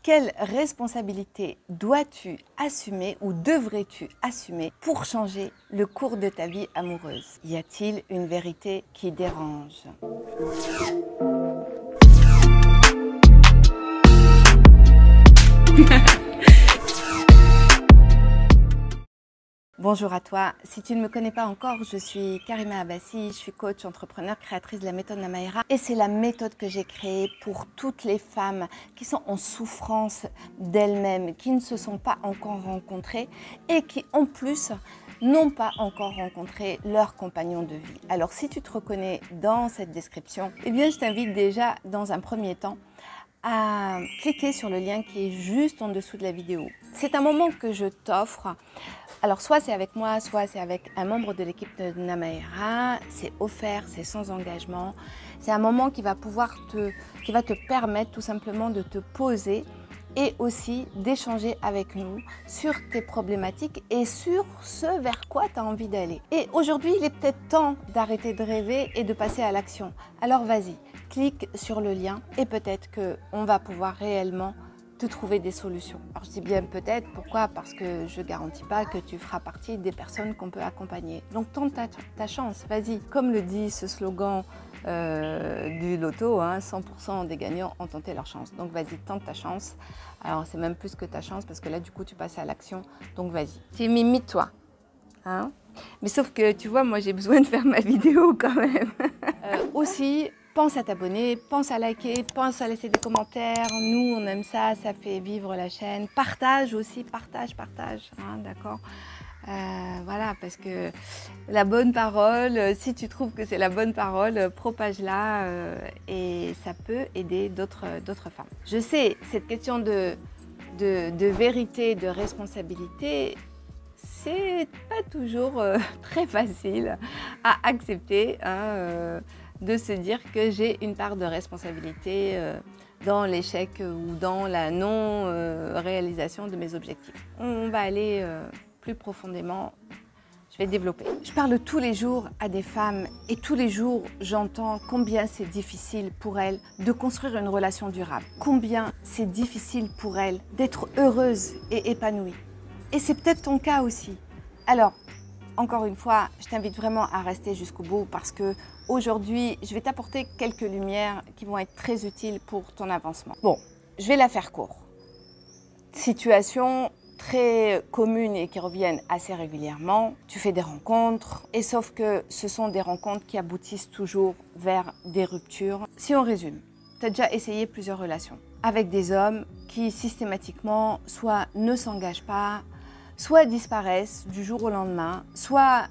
Quelle responsabilité dois-tu assumer ou devrais-tu assumer pour changer le cours de ta vie amoureuse? Y a-t-il une vérité qui dérange? Bonjour à toi, si tu ne me connais pas encore, je suis Karima Abbassi, je suis coach, entrepreneur, créatrice de la méthode Namaera et c'est la méthode que j'ai créée pour toutes les femmes qui sont en souffrance d'elles-mêmes, qui ne se sont pas encore rencontrées et qui en plus n'ont pas encore rencontré leur compagnon de vie. Alors si tu te reconnais dans cette description, eh bien je t'invite déjà dans un premier temps à cliquer sur le lien qui est juste en dessous de la vidéo. C'est un moment que je t'offre. Alors soit c'est avec moi, soit c'est avec un membre de l'équipe de Namaera. C'est offert, c'est sans engagement. C'est un moment qui va te permettre tout simplement de te poser et aussi d'échanger avec nous sur tes problématiques et sur ce vers quoi tu as envie d'aller. Et aujourd'hui, il est peut-être temps d'arrêter de rêver et de passer à l'action. Alors vas-y, clique sur le lien et peut-être qu'on va pouvoir réellement te trouver des solutions. Alors je dis bien peut-être, pourquoi? Parce que je ne garantis pas que tu feras partie des personnes qu'on peut accompagner. Donc tente ta chance, vas-y. Comme le dit ce slogan du loto, 100% des gagnants ont tenté leur chance. Donc vas-y, tente ta chance. Alors c'est même plus que ta chance parce que là du coup tu passes à l'action. Donc vas-y, imite-toi. Mais sauf que tu vois, moi j'ai besoin de faire ma vidéo quand même. Aussi, pense à t'abonner, pense à liker, pense à laisser des commentaires. Nous, on aime ça, ça fait vivre la chaîne. Partage aussi, partage, d'accord? Voilà, parce que la bonne parole, si tu trouves que c'est la bonne parole, propage-la et ça peut aider d'autres femmes. Je sais, cette question de vérité, de responsabilité, c'est pas toujours très facile à accepter, de se dire que j'ai une part de responsabilité dans l'échec ou dans la non-réalisation de mes objectifs. On va aller plus profondément, je vais développer. Je parle tous les jours à des femmes et tous les jours j'entends combien c'est difficile pour elles de construire une relation durable. Combien c'est difficile pour elles d'être heureuses et épanouies. Et c'est peut-être ton cas aussi. Alors, encore une fois, je t'invite vraiment à rester jusqu'au bout parce que aujourd'hui, je vais t'apporter quelques lumières qui vont être très utiles pour ton avancement. Bon, je vais la faire court. Situation très commune et qui reviennent assez régulièrement. Tu fais des rencontres et sauf que ce sont des rencontres qui aboutissent toujours vers des ruptures. Si on résume, tu as déjà essayé plusieurs relations avec des hommes qui systématiquement soit ne s'engagent pas, soit disparaissent du jour au lendemain, soit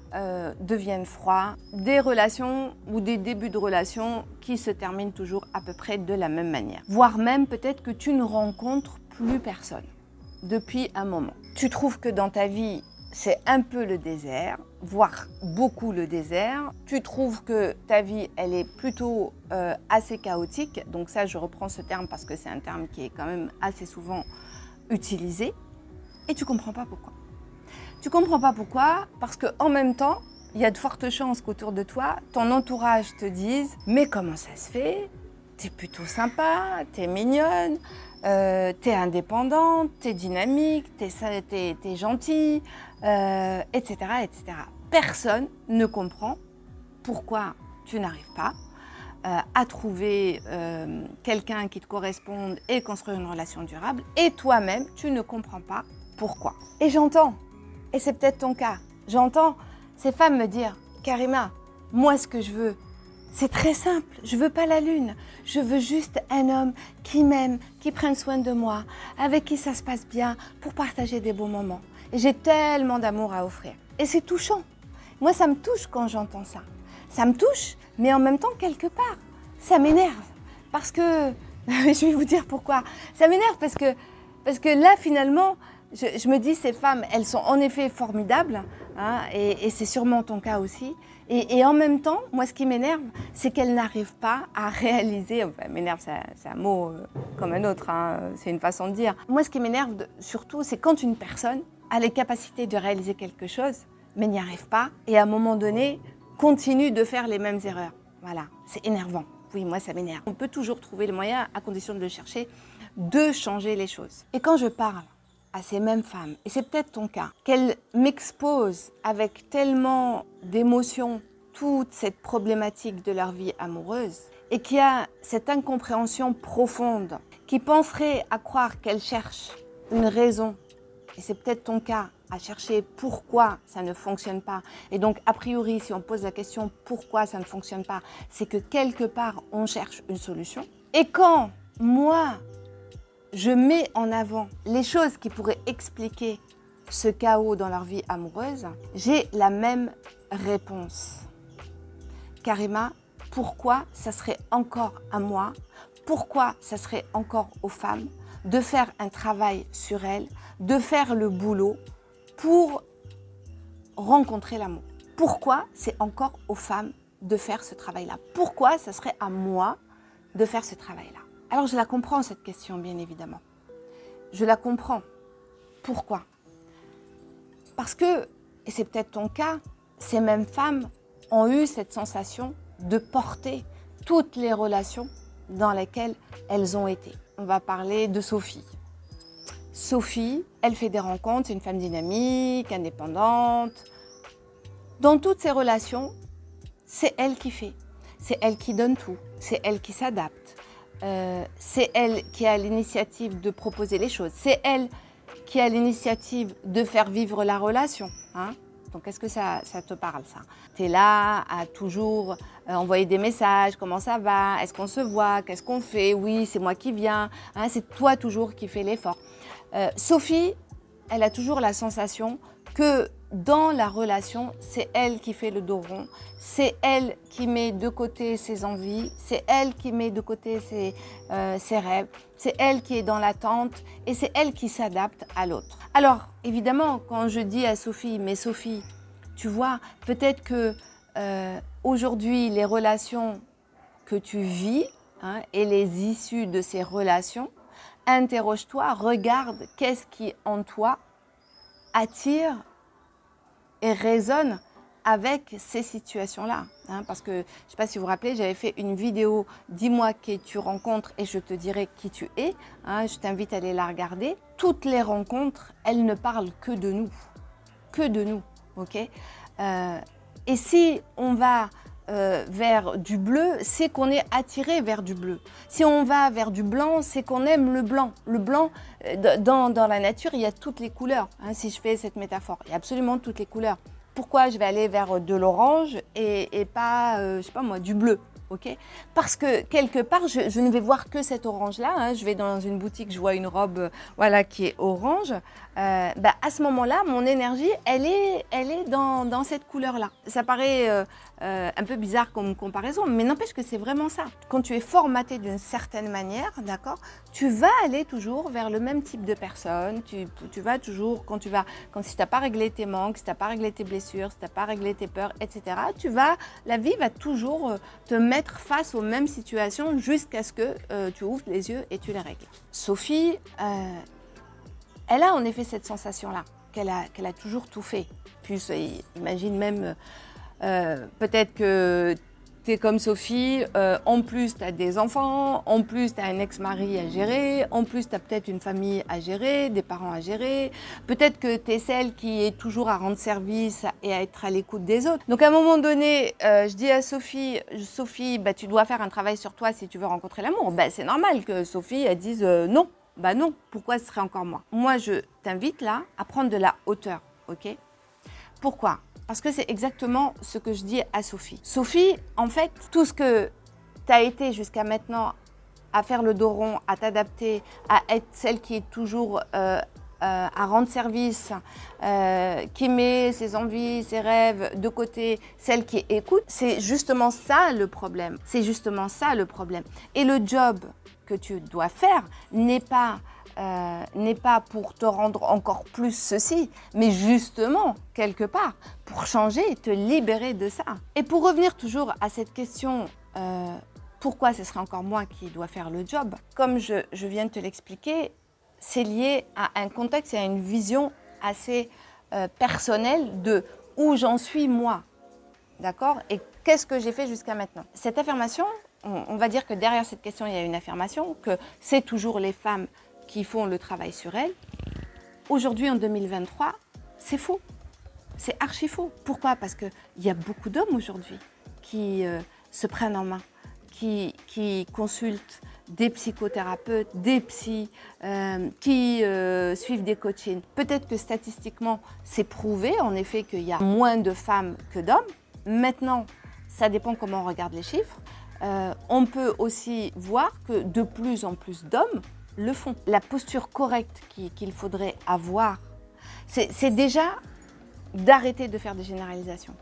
deviennent froids, des relations ou des débuts de relations qui se terminent toujours à peu près de la même manière. Voire même peut-être que tu ne rencontres plus personne depuis un moment. Tu trouves que dans ta vie, c'est un peu le désert, voire beaucoup le désert. Tu trouves que ta vie, elle est plutôt assez chaotique. Donc ça, je reprends ce terme parce que c'est un terme qui est quand même assez souvent utilisé. Et tu ne comprends pas pourquoi. Tu ne comprends pas pourquoi parce qu'en même temps, il y a de fortes chances qu'autour de toi, ton entourage te dise « Mais comment ça se fait? T'es plutôt sympa, t'es mignonne, t'es indépendante, t'es dynamique, t'es gentille, etc., etc. » Personne ne comprend pourquoi tu n'arrives pas à trouver quelqu'un qui te corresponde et construire une relation durable. Et toi-même, tu ne comprends pas pourquoi. Et j'entends, et c'est peut-être ton cas, j'entends ces femmes me dire « Karima, moi ce que je veux, c'est très simple, je veux pas la lune, je veux juste un homme qui m'aime, qui prenne soin de moi, avec qui ça se passe bien pour partager des beaux moments. Et j'ai tellement d'amour à offrir. » Et c'est touchant. Moi, ça me touche quand j'entends ça. Ça me touche, mais en même temps, quelque part, ça m'énerve. Parce que, je vais vous dire pourquoi. Ça m'énerve parce que là, finalement, je me dis, ces femmes, elles sont en effet formidables, et c'est sûrement ton cas aussi. Et en même temps, moi, ce qui m'énerve, c'est qu'elles n'arrivent pas à réaliser, enfin, m'énerve, c'est un mot comme un autre, c'est une façon de dire. Moi, ce qui m'énerve surtout, c'est quand une personne a les capacités de réaliser quelque chose, mais n'y arrive pas, et à un moment donné, continue de faire les mêmes erreurs. Voilà, c'est énervant. Oui, moi, ça m'énerve. On peut toujours trouver le moyen, à condition de le chercher, de changer les choses. Et quand je parle à ces mêmes femmes, et c'est peut-être ton cas, qu'elles m'exposent avec tellement d'émotions toute cette problématique de leur vie amoureuse, et qu'il y a cette incompréhension profonde, qui penserait à croire qu'elles cherchent une raison, et c'est peut-être ton cas, à chercher pourquoi ça ne fonctionne pas. Et donc, a priori, si on pose la question pourquoi ça ne fonctionne pas, c'est que quelque part, on cherche une solution. Et quand moi, je mets en avant les choses qui pourraient expliquer ce chaos dans leur vie amoureuse, j'ai la même réponse. Karima, pourquoi ça serait encore à moi? Pourquoi ça serait encore aux femmes de faire un travail sur elles, de faire le boulot pour rencontrer l'amour? Pourquoi c'est encore aux femmes de faire ce travail-là? Pourquoi ça serait à moi de faire ce travail-là? Alors je la comprends cette question, bien évidemment. Je la comprends. Pourquoi? Parce que, et c'est peut-être ton cas, ces mêmes femmes ont eu cette sensation de porter toutes les relations dans lesquelles elles ont été. On va parler de Sophie. Sophie, elle fait des rencontres, c'est une femme dynamique, indépendante. Dans toutes ces relations, c'est elle qui fait. C'est elle qui donne tout. C'est elle qui s'adapte. C'est elle qui a l'initiative de proposer les choses. C'est elle qui a l'initiative de faire vivre la relation. Hein? Donc, est-ce que ça te parle, ça? Tu es là à toujours envoyer des messages. Comment ça va? Est-ce qu'on se voit? Qu'est-ce qu'on fait? Oui, c'est moi qui viens. Hein? C'est toi toujours qui fais l'effort. Sophie, elle a toujours la sensation que dans la relation, c'est elle qui fait le dos rond. C'est elle qui met de côté ses envies. C'est elle qui met de côté ses rêves. C'est elle qui est dans l'attente et c'est elle qui s'adapte à l'autre. Alors, évidemment, quand je dis à Sophie, mais Sophie, tu vois, peut-être que aujourd'hui, les relations que tu vis et les issues de ces relations, interroge-toi, regarde qu'est-ce qui en toi attire et résonne avec ces situations-là. Parce que, je ne sais pas si vous vous rappelez, j'avais fait une vidéo « Dis-moi qui tu rencontres et je te dirai qui tu es ». Je t'invite à aller la regarder. Toutes les rencontres, elles ne parlent que de nous. Que de nous, ok? Et si on va vers du bleu, c'est qu'on est attiré vers du bleu. Si on va vers du blanc, c'est qu'on aime le blanc. Le blanc, dans la nature, il y a toutes les couleurs. Si je fais cette métaphore, il y a absolument toutes les couleurs. Pourquoi je vais aller vers de l'orange et pas, je sais pas moi, du bleu? Okay, parce que quelque part, je ne vais voir que cet orange-là. Je vais dans une boutique, je vois une robe voilà, qui est orange. À ce moment-là, mon énergie, elle est dans cette couleur-là. Ça paraît un peu bizarre comme comparaison, mais n'empêche que c'est vraiment ça. Quand tu es formaté d'une certaine manière, d'accord, tu vas aller toujours vers le même type de personne. Tu vas toujours, si tu n'as pas réglé tes manques, si tu n'as pas réglé tes blessures, si tu n'as pas réglé tes peurs, etc., la vie va toujours te mettre face aux mêmes situations jusqu'à ce que tu ouvres les yeux et tu les règles. Sophie, elle a en effet cette sensation-là, qu'elle a toujours tout fait. Puis imagine même, peut-être que tu es comme Sophie, en plus tu as des enfants, en plus tu as un ex-mari à gérer, en plus tu as peut-être une famille à gérer, des parents à gérer, peut-être que tu es celle qui est toujours à rendre service et à être à l'écoute des autres. Donc à un moment donné, je dis à Sophie, tu dois faire un travail sur toi si tu veux rencontrer l'amour. C'est normal que Sophie elle dise non. Non, pourquoi ce serait encore moi? Moi je t'invite là à prendre de la hauteur, ok? Pourquoi? Parce que c'est exactement ce que je dis à Sophie. Sophie, en fait, tout ce que tu as été jusqu'à maintenant à faire le dos rond, à t'adapter, à être celle qui est toujours à rendre service, qui met ses envies, ses rêves de côté, celle qui écoute, c'est justement ça le problème. C'est justement ça le problème. Et le job que tu dois faire n'est pas pour te rendre encore plus ceci, mais justement, quelque part, pour changer et te libérer de ça. Et pour revenir toujours à cette question, pourquoi ce serait encore moi qui dois faire le job? Comme je viens de te l'expliquer, c'est lié à un contexte et à une vision assez personnelle de où j'en suis moi, d'accord? Et qu'est-ce que j'ai fait jusqu'à maintenant? Cette affirmation, on va dire que derrière cette question, il y a une affirmation, que c'est toujours les femmes qui font le travail sur elles. Aujourd'hui, en 2023, c'est faux. C'est archi faux. Pourquoi? Parce qu'il y a beaucoup d'hommes aujourd'hui qui se prennent en main, qui consultent des psychothérapeutes, des psys, qui suivent des coachings. Peut-être que statistiquement, c'est prouvé, en effet, qu'il y a moins de femmes que d'hommes. Maintenant, ça dépend comment on regarde les chiffres. On peut aussi voir que de plus en plus d'hommes le font. La posture correcte qu'il faudrait avoir, c'est déjà d'arrêter de faire des généralisations.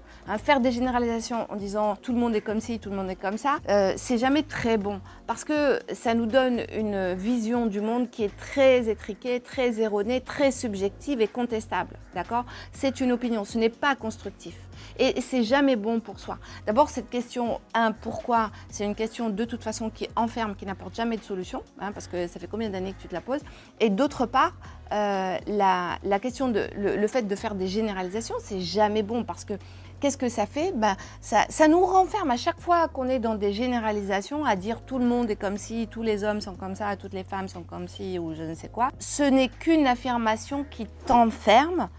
Faire des généralisations en disant tout le monde est comme ci, tout le monde est comme ça, c'est jamais très bon parce que ça nous donne une vision du monde qui est très étriquée, très erronée, très subjective et contestable. D'accord? C'est une opinion, ce n'est pas constructif. Et c'est jamais bon pour soi. D'abord, cette question, pourquoi, c'est une question de toute façon qui enferme, qui n'apporte jamais de solution, parce que ça fait combien d'années que tu te la poses. Et d'autre part, la question le fait de faire des généralisations, c'est jamais bon parce que qu'est-ce que ça fait? Ça nous renferme à chaque fois qu'on est dans des généralisations à dire tout le monde est comme ci, tous les hommes sont comme ça, toutes les femmes sont comme ci ou je ne sais quoi. Ce n'est qu'une affirmation qui t'enferme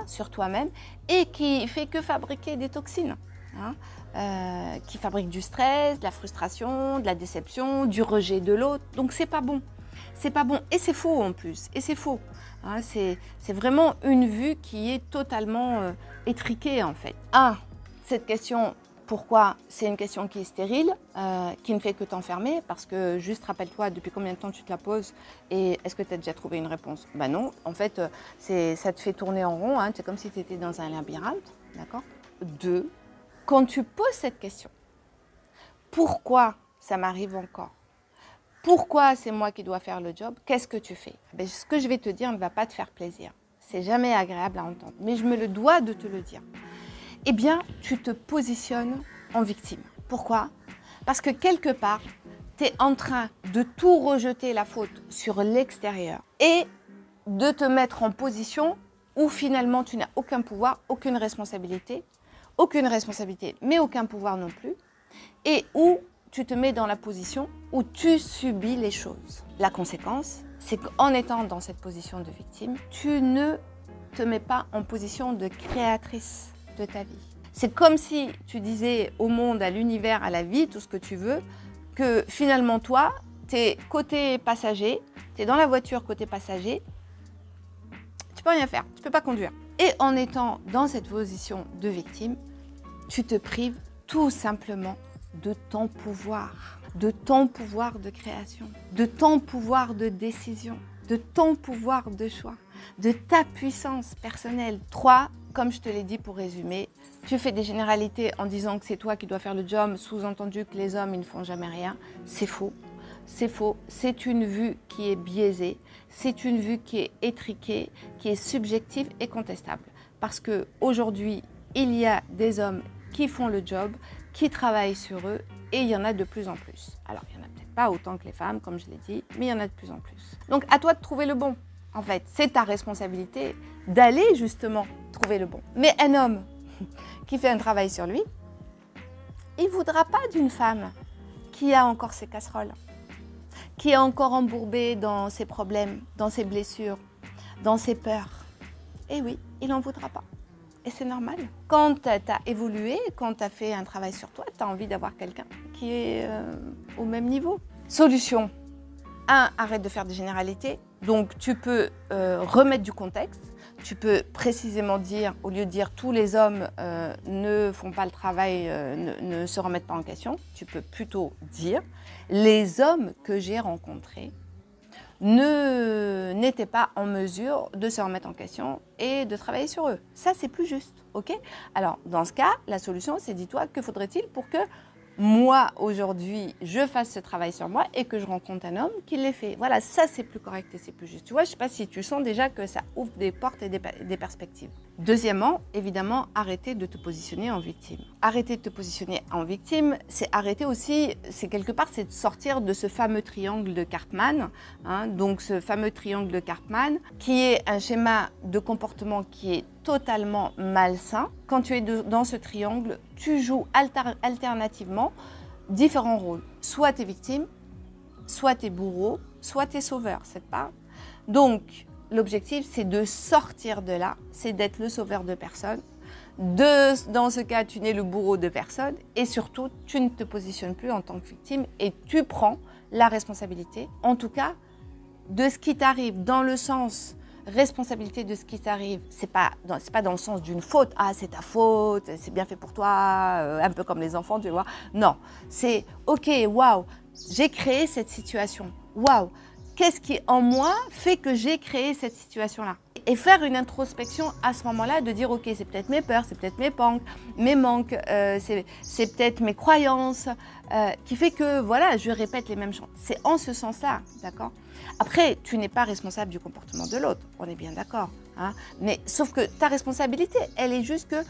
sur toi-même et qui fait que fabriquer des toxines, qui fabrique du stress, de la frustration, de la déception, du rejet de l'autre. Donc c'est pas bon. C'est pas bon et c'est faux en plus. Et c'est faux. C'est vraiment une vue qui est totalement étriquée en fait. Cette question, pourquoi? C'est une question qui est stérile, qui ne fait que t'enfermer parce que juste rappelle-toi depuis combien de temps tu te la poses et est-ce que tu as déjà trouvé une réponse? Ben non, en fait, ça te fait tourner en rond, c'est comme si tu étais dans un labyrinthe, d'accord? 2, quand tu poses cette question, pourquoi ça m'arrive encore? Pourquoi c'est moi qui dois faire le job? Qu'est-ce que tu fais? Ce que je vais te dire ne va pas te faire plaisir. C'est jamais agréable à entendre, mais je me le dois de te le dire. Eh bien, tu te positionnes en victime. Pourquoi? Parce que quelque part, tu es en train de tout rejeter la faute sur l'extérieur et de te mettre en position où finalement tu n'as aucun pouvoir, aucune responsabilité, mais aucun pouvoir non plus, et où tu te mets dans la position où tu subis les choses. La conséquence, c'est qu'en étant dans cette position de victime, tu ne te mets pas en position de créatrice de ta vie. C'est comme si tu disais au monde, à l'univers, à la vie, tout ce que tu veux, que finalement toi, tu es côté passager, tu es dans la voiture côté passager, tu peux rien faire, tu peux pas conduire. Et en étant dans cette position de victime, tu te prives tout simplement de ton pouvoir de création, de ton pouvoir de décision, de ton pouvoir de choix, de ta puissance personnelle. 3, comme je te l'ai dit pour résumer, tu fais des généralités en disant que c'est toi qui dois faire le job, sous-entendu que les hommes ils ne font jamais rien. C'est faux. C'est faux. C'est une vue qui est biaisée, c'est une vue qui est étriquée, qui est subjective et contestable. Parce qu'aujourd'hui, il y a des hommes qui font le job, qui travaillent sur eux et il y en a de plus en plus. Alors, il n'y en a peut-être pas autant que les femmes, comme je l'ai dit, mais il y en a de plus en plus. Donc, à toi de trouver le bon. En fait, c'est ta responsabilité d'aller justement trouver le bon. Mais un homme qui fait un travail sur lui, il ne voudra pas d'une femme qui a encore ses casseroles, qui est encore embourbée dans ses problèmes, dans ses blessures, dans ses peurs. Et oui, il n'en voudra pas. Et c'est normal. Quand tu as évolué, quand tu as fait un travail sur toi, tu as envie d'avoir quelqu'un qui est au même niveau. Solution. 1, arrête de faire des généralités. Donc tu peux remettre du contexte. Tu peux précisément dire, au lieu de dire tous les hommes ne font pas le travail, ne se remettent pas en question, tu peux plutôt dire les hommes que j'ai rencontrés n'étaient pas en mesure de se remettre en question et de travailler sur eux. Ça, c'est plus juste, ok? Alors, dans ce cas, la solution, c'est dis-toi, que faudrait-il pour que moi, aujourd'hui, je fasse ce travail sur moi et que je rencontre un homme qui l'ait fait. Voilà, ça, c'est plus correct et c'est plus juste. Tu vois, je ne sais pas si tu sens déjà que ça ouvre des portes et des perspectives. Deuxièmement, évidemment, arrêter de te positionner en victime. Arrêter de te positionner en victime, c'est arrêter aussi, c'est quelque part, c'est de sortir de ce fameux triangle de Karpman. Donc, ce fameux triangle de Karpman, qui est un schéma de comportement qui est totalement malsain. Quand tu es dans ce triangle, tu joues alternativement différents rôles. Soit tu es victime, soit tu es bourreau, soit tu es sauveur, ça te parle? Donc, l'objectif, c'est de sortir de là, c'est d'être le sauveur de personne. Dans ce cas, tu n'es le bourreau de personne et surtout, tu ne te positionnes plus en tant que victime et tu prends la responsabilité, en tout cas, de ce qui t'arrive, dans le sens responsabilité de ce qui t'arrive. C'est pas dans le sens d'une faute. Ah, c'est ta faute, c'est bien fait pour toi, un peu comme les enfants, tu vois. Non, c'est ok, waouh, j'ai créé cette situation. Waouh, qu'est-ce qui en moi fait que j'ai créé cette situation-là? Et faire une introspection à ce moment-là, de dire ok, c'est peut-être mes peurs, c'est peut-être mes manques, c'est peut-être mes croyances, qui fait que voilà, je répète les mêmes choses. C'est en ce sens-là, d'accord? Après, tu n'es pas responsable du comportement de l'autre, on est bien d'accord, hein? Mais sauf que ta responsabilité, elle est juste que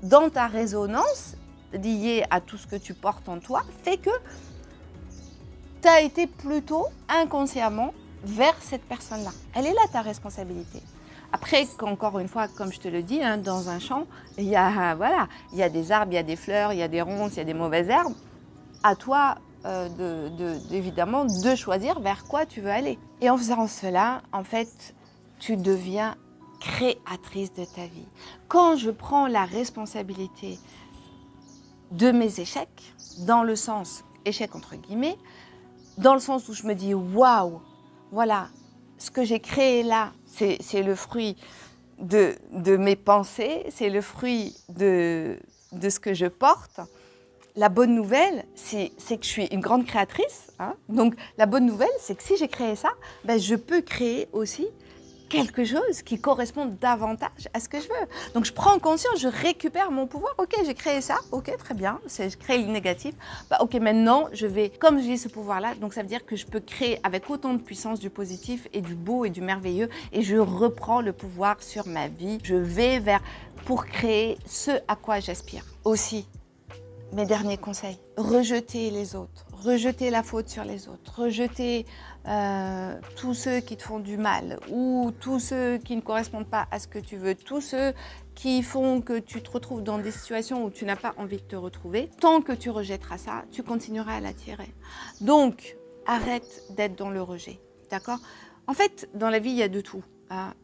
dans ta résonance liée à tout ce que tu portes en toi, fait que tu as été plutôt inconsciemment vers cette personne-là. Elle est là ta responsabilité. Après, encore une fois, comme je te le dis, hein, dans un champ, il y a des arbres, il y a des fleurs, il y a des ronces, il y a des mauvaises herbes. À toi, évidemment, de choisir vers quoi tu veux aller. Et en faisant cela, en fait, tu deviens créatrice de ta vie. Quand je prends la responsabilité de mes échecs, dans le sens échec entre guillemets, dans le sens où je me dis waouh, voilà, ce que j'ai créé là, c'est le fruit de mes pensées, c'est le fruit de ce que je porte. La bonne nouvelle, c'est que je suis une grande créatrice, hein. Donc la bonne nouvelle, c'est que si j'ai créé ça, ben, je peux créer aussi quelque chose qui correspond davantage à ce que je veux. Donc je prends conscience, je récupère mon pouvoir. Ok, j'ai créé ça, ok, très bien, je crée le négatif. Bah, ok, maintenant je vais, comme j'ai ce pouvoir-là, donc ça veut dire que je peux créer avec autant de puissance du positif et du beau et du merveilleux et je reprends le pouvoir sur ma vie. Je vais pour créer ce à quoi j'aspire. Aussi, mes derniers conseils, rejeter les autres, rejeter la faute sur les autres, rejeter tous ceux qui te font du mal ou tous ceux qui ne correspondent pas à ce que tu veux, tous ceux qui font que tu te retrouves dans des situations où tu n'as pas envie de te retrouver. Tant que tu rejetteras ça, tu continueras à l'attirer. Donc, arrête d'être dans le rejet, d'accord? En fait, dans la vie, il y a de tout.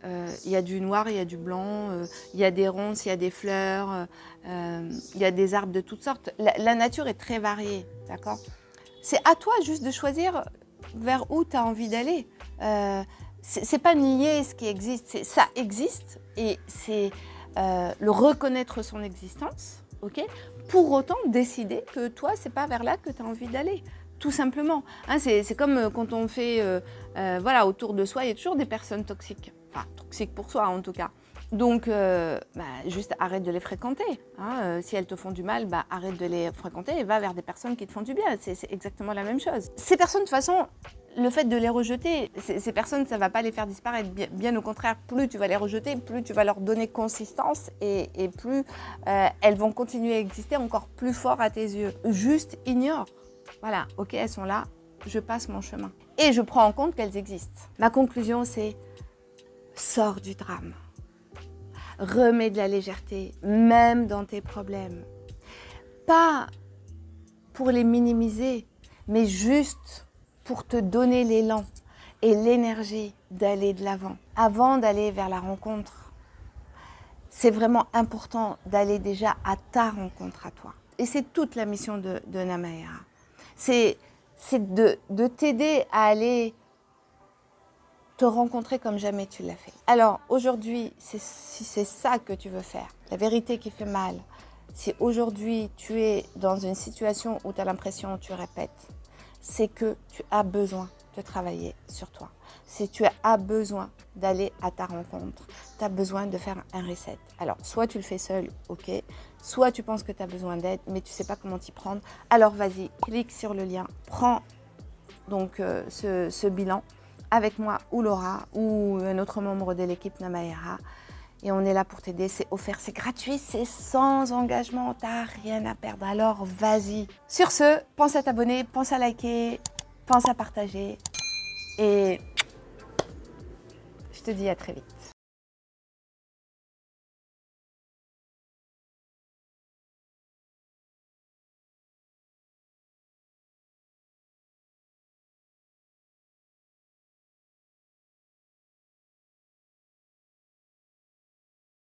Il y a du noir, il y a du blanc, il y a des ronces, il y a des fleurs, il y a des arbres de toutes sortes. La nature est très variée, d'accord? C'est à toi juste de choisir vers où tu as envie d'aller. C'est pas nier ce qui existe, ça existe et c'est le reconnaître son existence, ok? Pour autant décider que toi, c'est pas vers là que tu as envie d'aller. Tout simplement. Hein, c'est comme quand on fait, voilà, autour de soi, il y a toujours des personnes toxiques. Enfin, toxiques pour soi en tout cas. Donc, juste arrête de les fréquenter. Hein. Si elles te font du mal, arrête de les fréquenter et va vers des personnes qui te font du bien. C'est exactement la même chose. Ces personnes, de toute façon, le fait de les rejeter, ces personnes, ça ne va pas les faire disparaître. Bien au contraire, plus tu vas les rejeter, plus tu vas leur donner consistance et plus elles vont continuer à exister encore plus fort à tes yeux. Juste ignore. Voilà, ok, elles sont là, je passe mon chemin. Et je prends en compte qu'elles existent. Ma conclusion, c'est sors du drame. Remets de la légèreté, même dans tes problèmes. Pas pour les minimiser, mais juste pour te donner l'élan et l'énergie d'aller de l'avant. Avant d'aller vers la rencontre, c'est vraiment important d'aller déjà à ta rencontre à toi. Et c'est toute la mission de Namaera. C'est de t'aider à aller te rencontrer comme jamais tu l'as fait. Alors aujourd'hui, si c'est ça que tu veux faire, la vérité qui fait mal, si aujourd'hui tu es dans une situation où tu as l'impression, tu répètes, c'est que tu as besoin de travailler sur toi. Si tu as besoin d'aller à ta rencontre, tu as besoin de faire un reset. Alors, soit tu le fais seul, ok, soit tu penses que tu as besoin d'aide, mais tu ne sais pas comment t'y prendre. Alors, vas-y, clique sur le lien, prends donc ce bilan avec moi ou Laura ou un autre membre de l'équipe Namaera. Et on est là pour t'aider, c'est offert, c'est gratuit, c'est sans engagement, tu n'as rien à perdre. Alors, vas-y. Sur ce, pense à t'abonner, pense à liker, pense à partager. Et je te dis à très vite.